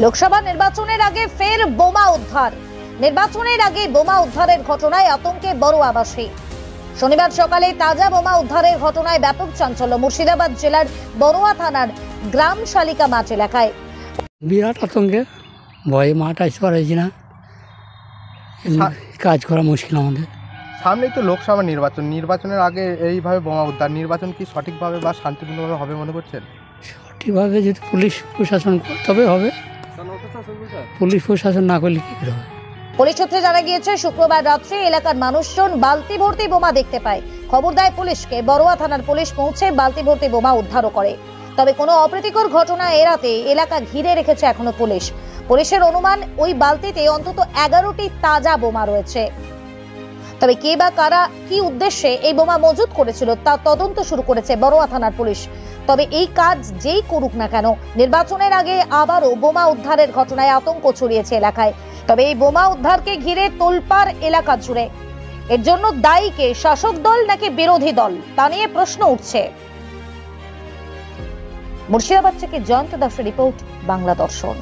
লোকসভা নির্বাচনের আগে ফের বোমা উদ্ধার। নির্বাচনের আগে বোমা উদ্ধারের ঘটনায় আতঙ্কে বড়ুয়াবাসী। শনিবার সকালে তাজা বোমা উদ্ধারের ঘটনায় ব্যাপক চাঞ্চল্য মুর্শিদাবাদ জেলার বড়ুয়া থানার গ্রাম শালিকা মাঠ এলাকায়। বিরাট আতঙ্কে, ভয়ে মাঠ আসতে পারছি না, কাজ করা মুশকিল আমাদের। সামনেই তো লোকসভা নির্বাচনের আগে এইভাবে বোমা উদ্ধার, নির্বাচন কি সঠিকভাবে বা শান্তিপূর্ণভাবে হবে মনে করছেন? সঠিকভাবে যদি পুলিশ প্রশাসন তবে হবে, পুলিশ প্রশাসন না করলে কি করে হবে? পুলিশ সূত্রে জানা গিয়েছে, শুক্রবার রাত্রে এলাকার মানুষজন বালতি ভর্তি বোমা দেখতে পায়। খবর দেয় পুলিশকে। বড়ুয়া থানার পুলিশ পৌঁছে বালতি ভর্তি বোমা উদ্ধারও করে। তবে কোনো অপ্রীতিকর ঘটনা এড়াতে এলাকা ঘিরে রেখেছে এখনো পুলিশ। পুলিশের অনুমান, ওই বালতিতে অন্তত 11টি তাজা বোমা রয়েছে। তবে কে বা কারা কি উদ্দেশ্যে এই বোমা মজুত করেছিল তা তদন্ত শুরু করেছে বড়ুয়া থানার পুলিশ। তবে এই কাজ যেই করুক না কেন, নির্বাচনের আগে আবারও বোমা উদ্ধারের ঘটনায় আতঙ্ক ছড়িয়েছে এলাকায়। তবে এই বোমা উদ্ধারকে ঘিরে তোলপাড় এলাকা জুড়ে। এর জন্য দায়ী কে, শাসক দল নাকি বিরোধী দল, তা নিয়ে প্রশ্ন উঠছে। মুর্শিদাবাদ থেকে জয়ন্ত দাসের রিপোর্ট, বাংলা দর্শন।